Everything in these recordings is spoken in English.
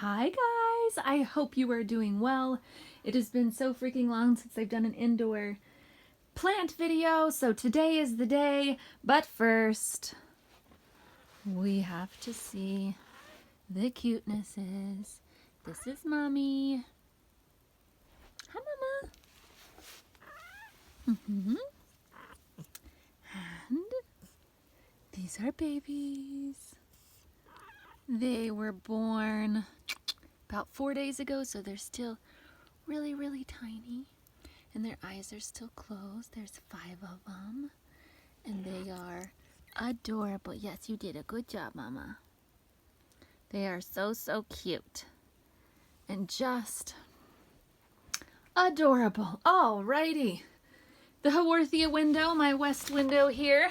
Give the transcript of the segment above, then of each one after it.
Hi guys, I hope you are doing well. It has been so freaking long since I've done an indoor plant video, so today is the day. But first, we have to see the cutenesses. This is Mommy. Hi, Mama. And these are babies. They were born about 4 days ago, so they're still really, really tiny. And their eyes are still closed. There's 5 of them. And they are adorable. Yes, you did a good job, Mama. They are so, so cute. And just adorable. Alrighty. The Haworthia window, my west window here.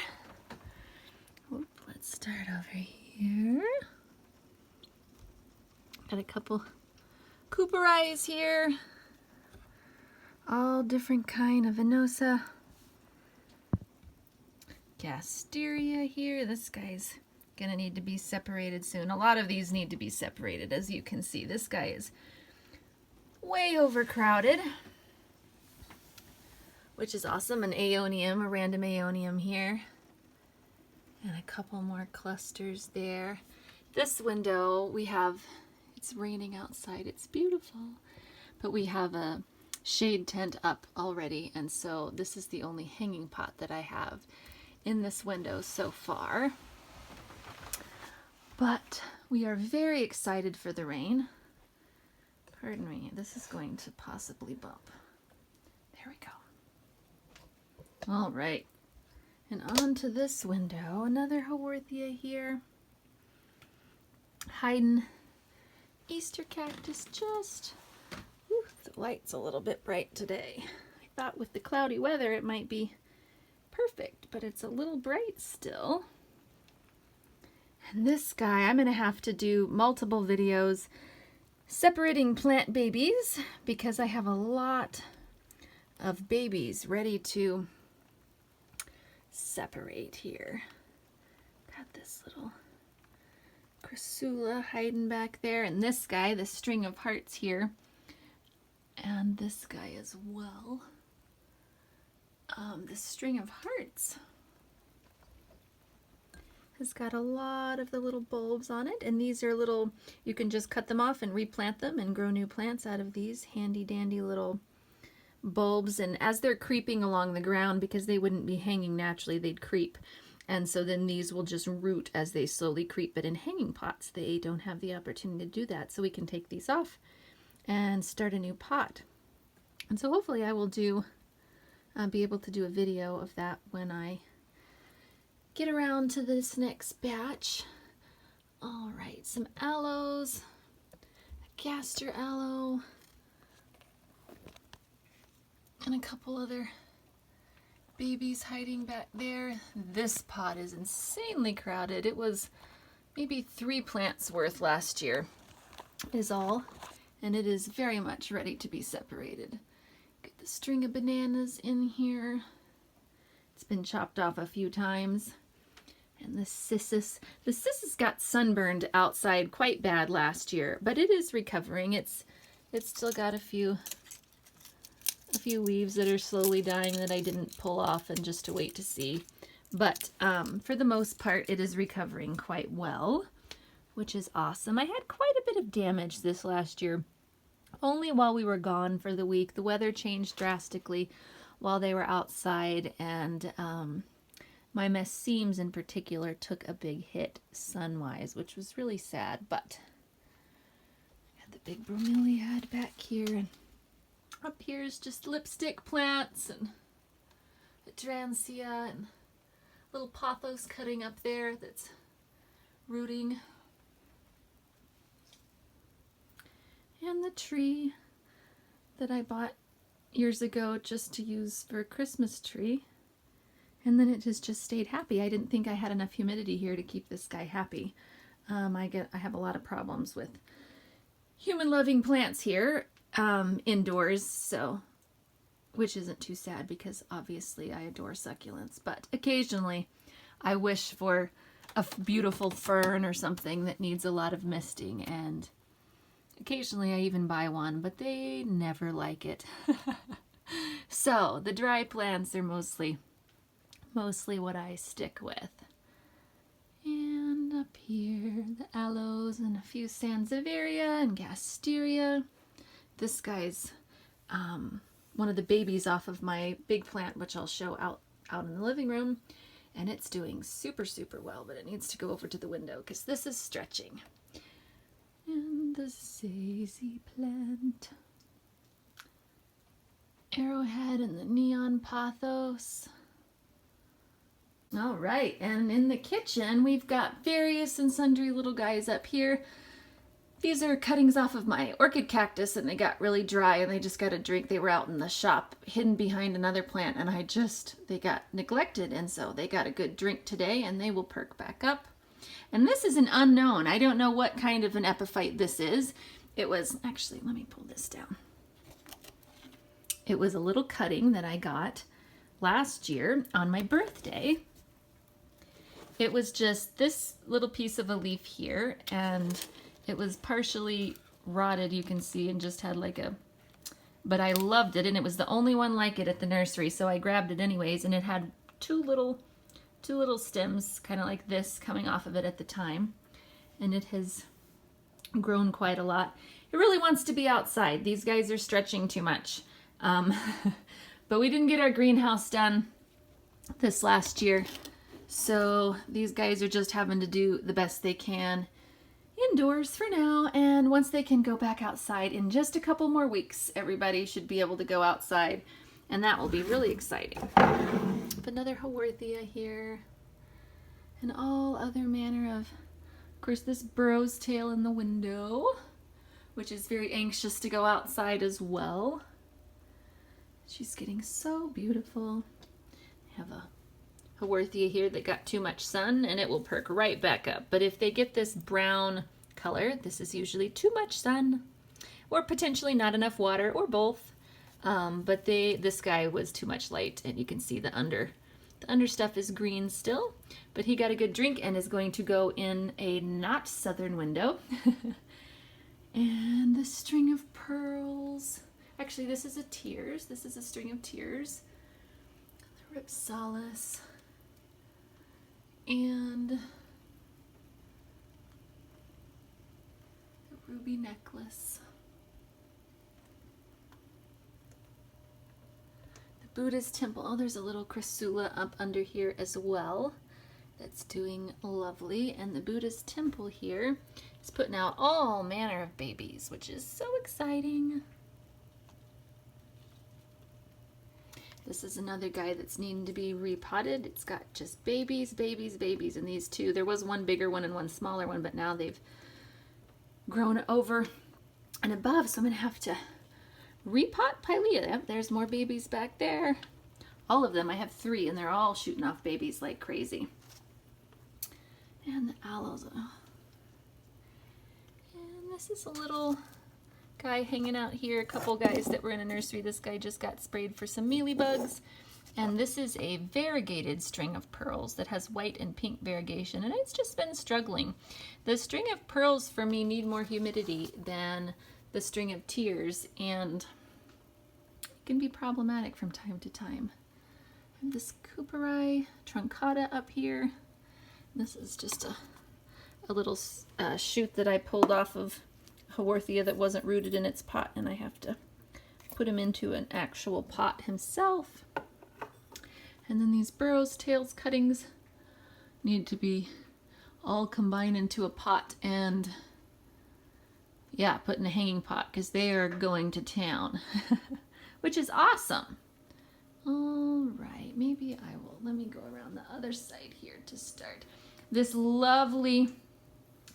Oop, let's start over here. Got a couple Cooperites here. All different kind of Venosa. Gasteria here. This guy's gonna need to be separated soon. A lot of these need to be separated, as you can see. This guy is way overcrowded, which is awesome. An Aeonium, a random Aeonium here. And a couple more clusters there. This window we have, it's raining outside, it's beautiful, but we have a shade tent up already, and so this is the only hanging pot that I have in this window so far. But we are very excited for the rain. Pardon me, this is going to possibly bump. There we go. All right, and on to this window, another Haworthia here. Hiding Easter cactus, just, whew, the light's a little bit bright today. I thought with the cloudy weather it might be perfect, but it's a little bright still. And this guy, I'm gonna have to do multiple videos separating plant babies because I have a lot of babies ready to separate here. Got this little Chrysula hiding back there, and this guy, the string of hearts here, and this guy as well. The string of hearts has got a lot of the little bulbs on it, and these are little, you can just cut them off and replant them and grow new plants out of these handy dandy little bulbs. And as they're creeping along the ground, because they wouldn't be hanging naturally, they'd creep. And so then these will just root as they slowly creep. But in hanging pots, they don't have the opportunity to do that. So we can take these off and start a new pot. And so hopefully I will be able to do a video of that when I get around to this next batch. All right, some aloes, a castor aloe, and a couple other babies hiding back there. This pot is insanely crowded. It was maybe 3 plants worth last year is all, and it is very much ready to be separated. Get the string of bananas in here. It's been chopped off a few times. And the cissus got sunburned outside quite bad last year, but it is recovering. It's still got a few leaves that are slowly dying that I didn't pull off and just to wait to see. But for the most part, it is recovering quite well, which is awesome. I had quite a bit of damage this last year, only while we were gone for the week. The weather changed drastically while they were outside, and my messemes in particular took a big hit sun-wise, which was really sad. But I got the big bromeliad back here, and up here is just lipstick plants and hydrangea and little pothos cutting up there that's rooting. And the tree that I bought years ago just to use for a Christmas tree. And then it has just stayed happy. I didn't think I had enough humidity here to keep this guy happy. I have a lot of problems with human-loving plants here. Indoors, so, which isn't too sad because obviously I adore succulents, but occasionally I wish for a beautiful fern or something that needs a lot of misting, and Occasionally I even buy one, but they never like it. So the dry plants are mostly what I stick with. And up here, the aloes and a few sansevieria and gasteria. This guy's one of the babies off of my big plant, which I'll show out in the living room. And it's doing super, super well, but it needs to go over to the window because this is stretching. And the zazie plant. Arrowhead and the neon pothos. All right, and in the kitchen, we've got various and sundry little guys up here. These are cuttings off of my orchid cactus, and they got really dry, and they just got a drink. They were out in the shop, hidden behind another plant, and they got neglected, and so they got a good drink today, and they will perk back up. And this is an unknown. I don't know what kind of an epiphyte this is. It was, actually, let me pull this down. It was a little cutting that I got last year on my birthday. It was just this little piece of a leaf here, and it was partially rotted, you can see, and just had like but I loved it, and it was the only one like it at the nursery, so I grabbed it anyways, and it had two little stems, kind of like this, coming off of it at the time, and it has grown quite a lot. It really wants to be outside. These guys are stretching too much. But we didn't get our greenhouse done this last year, so these guys are just having to do the best they can indoors for now, and once they can go back outside in just a couple more weeks, everybody should be able to go outside, and that will be really exciting. Another Haworthia here, and all other manner of course, this burrow's tail in the window, which is very anxious to go outside as well. She's getting so beautiful. I have a Haworthia here that got too much sun, and it will perk right back up. But if they get this brown color, this is usually too much sun, or potentially not enough water, or both. But this guy was too much light, and you can see the under stuff is green still. But he got a good drink and is going to go in a not southern window. And the string of pearls. Actually, this is a tears. This is a string of tears. The Rhipsalis. And the ruby necklace. The Buddhist Temple. Oh, there's a little crassula up under here as well. That's doing lovely. And the Buddhist Temple here is putting out all manner of babies, which is so exciting. This is another guy that's needing to be repotted. It's got just babies, babies, babies in these two. There was one bigger one and one smaller one, but now they've grown over and above, so I'm going to have to repot Pilea. Yep, there's more babies back there. All of them. I have 3, and they're all shooting off babies like crazy. And the aloes. Oh. And this is a little guy hanging out here. A couple guys that were in a nursery. This guy just got sprayed for some mealybugs. And this is a variegated string of pearls that has white and pink variegation, and it's just been struggling. The string of pearls for me need more humidity than the string of tears, and it can be problematic from time to time. I have this Cooperi truncata up here. This is just a little shoot that I pulled off of Haworthia that wasn't rooted in its pot, and I have to put him into an actual pot himself. And then these burrows, tails, cuttings need to be all combined into a pot and, yeah, put in a hanging pot because they are going to town, which is awesome. All right, maybe I will, let me go around the other side here to start. This lovely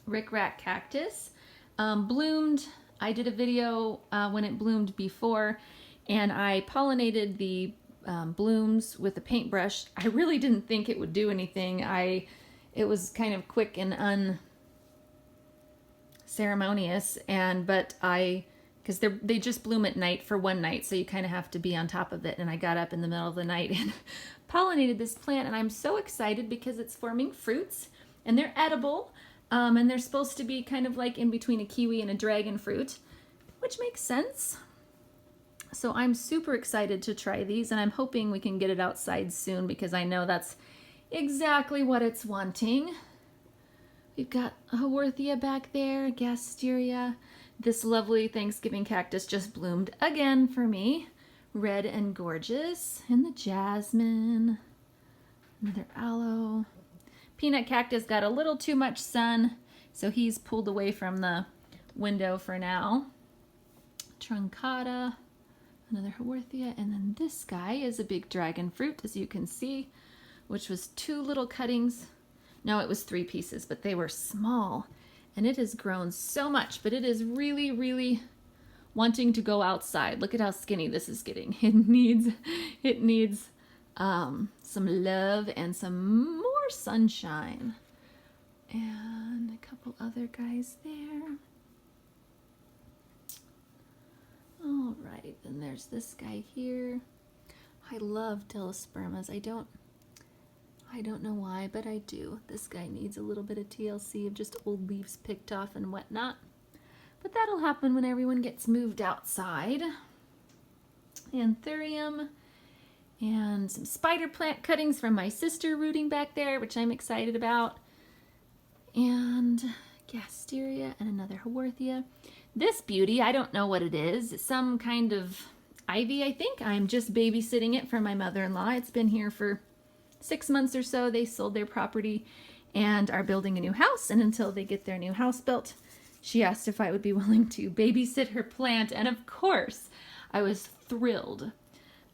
Rickrack Cactus bloomed. I did a video when it bloomed before, and I pollinated the blooms with a paintbrush. I really didn't think it would do anything. It was kind of quick and unceremonious, because they just bloom at night for one night, so you kind of have to be on top of it. And I got up in the middle of the night and pollinated this plant, and I'm so excited because it's forming fruits and they're edible. And they're supposed to be kind of like in between a kiwi and a dragon fruit, which makes sense. So I'm super excited to try these, and I'm hoping we can get it outside soon because I know that's exactly what it's wanting. We've got a Haworthia back there, Gasteria. This lovely Thanksgiving cactus just bloomed again for me. Red and gorgeous. And the jasmine. Another aloe. Peanut cactus got a little too much sun, so he's pulled away from the window for now. Truncata. Another Haworthia. And then this guy is a big dragon fruit, as you can see, which was 2 little cuttings. No, it was 3 pieces, but they were small. And it has grown so much, but it is really, really wanting to go outside. Look at how skinny this is getting. It needs some love and some more sunshine. And a couple other guys there. All right, then there's this guy here. I love Delospermas. I don't know why, but I do. This guy needs a little bit of TLC of just old leaves picked off and whatnot. But that'll happen when everyone gets moved outside. Anthurium and some spider plant cuttings from my sister rooting back there, which I'm excited about. And Gasteria and another Haworthia. This beauty, I don't know what it is. It's some kind of ivy, I think. I'm just babysitting it for my mother-in-law. It's been here for 6 months or so. They sold their property and are building a new house. And until they get their new house built, she asked if I would be willing to babysit her plant. And of course, I was thrilled.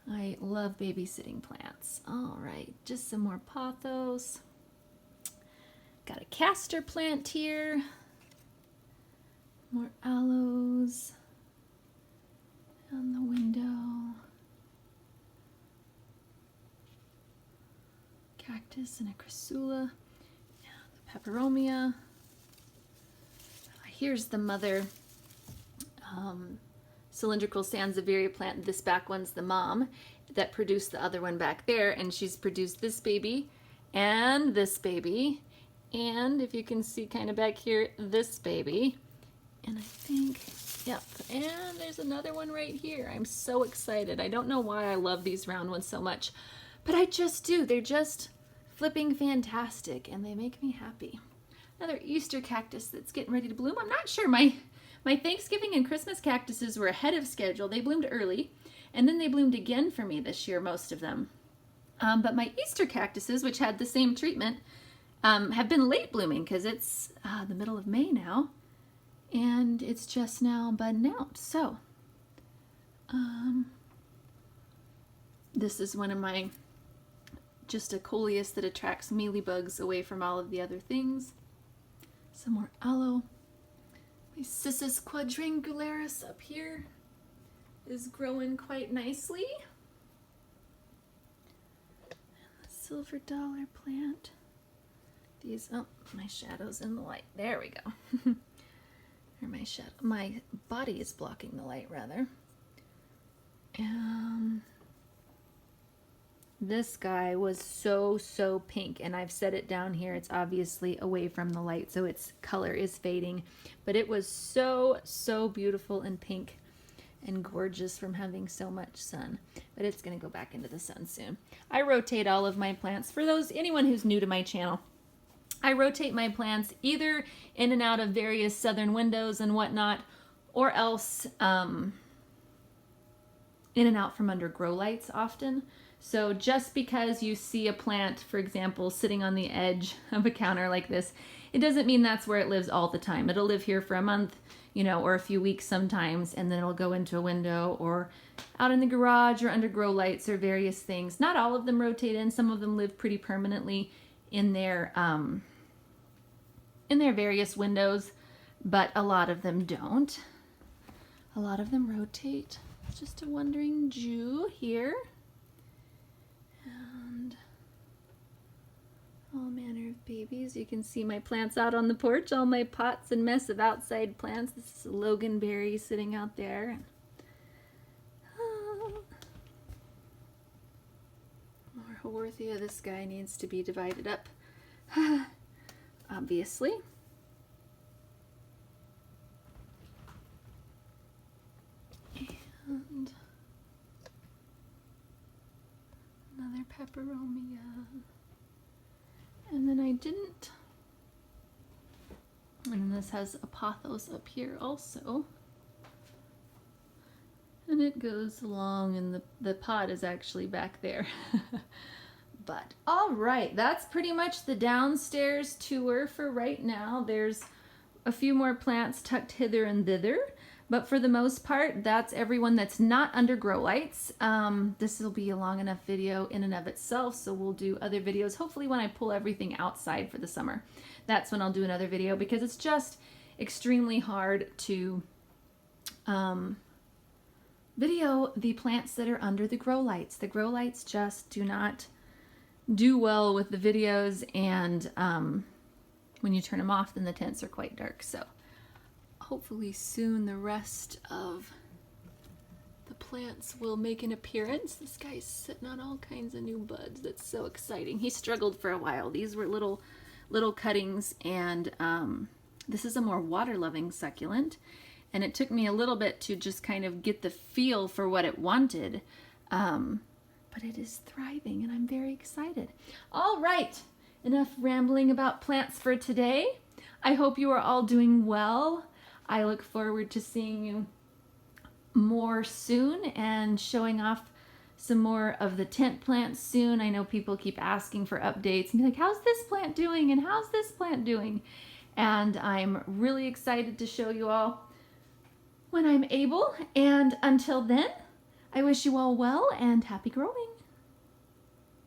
I love babysitting plants. All right, just some more pothos. Got a castor plant here. More aloes on the window. Cactus and a crassula. The peperomia. Here's the mother cylindrical Sansevieria plant. This back one's the mom that produced the other one back there, and she's produced this baby and this baby, and if you can see kind of back here, this baby. And I think, yep, and there's another one right here. I'm so excited. I don't know why I love these round ones so much, but I just do. They're just flipping fantastic, and they make me happy. Another Easter cactus that's getting ready to bloom. I'm not sure. My Thanksgiving and Christmas cactuses were ahead of schedule. They bloomed early, and then they bloomed again for me this year, most of them. But my Easter cactuses, which had the same treatment, have been late blooming because it's the middle of May now. And it's just now budding out. So, this is one of my, just a coleus that attracts mealybugs away from all of the other things. Some more aloe. My Cissus quadrangularis up here is growing quite nicely. And the silver dollar plant. These, oh, my shadow's in the light. There we go. Or my shadow, my body is blocking the light rather. This guy was so pink, and I've set it down here. It's obviously away from the light, so its color is fading, but it was so beautiful and pink and gorgeous from having so much sun. But it's gonna go back into the sun soon. I rotate all of my plants. For anyone who's new to my channel, I rotate my plants either in and out of various southern windows and whatnot, or else in and out from under grow lights often. So just because you see a plant, for example, sitting on the edge of a counter like this, it doesn't mean that's where it lives all the time. It'll live here for a month, you know, or a few weeks sometimes, and then it'll go into a window or out in the garage or under grow lights or various things. Not all of them rotate in. Some of them live pretty permanently in their various windows, but a lot of them don't. A lot of them rotate. Just a wandering Jew here. And all manner of babies. You can see my plants out on the porch, all my pots and mess of outside plants. This is a loganberry sitting out there. More Haworthia. This guy needs to be divided up. Obviously. peperomia. And then I didn't. And this has a pothos up here also. And it goes along, and the pot is actually back there. But all right, that's pretty much the downstairs tour for right now. There's a few more plants tucked hither and thither, but for the most part, that's everyone that's not under grow lights. This will be a long enough video in and of itself, so we'll do other videos. Hopefully when I pull everything outside for the summer, that's when I'll do another video, because it's just extremely hard to video the plants that are under the grow lights. The grow lights just do not do well with the videos, and when you turn them off, then the tents are quite dark. So hopefully soon the rest of the plants will make an appearance. This guy's sitting on all kinds of new buds. That's so exciting. He struggled for a while. These were little cuttings, and this is a more water-loving succulent, and it took me a little bit to just kind of get the feel for what it wanted. But it is thriving, and I'm very excited. All right, enough rambling about plants for today. I hope you are all doing well. I look forward to seeing you more soon and showing off some more of the tent plants soon. I know people keep asking for updates and be like, how's this plant doing? And how's this plant doing? And I'm really excited to show you all when I'm able. And until then, I wish you all well and happy growing.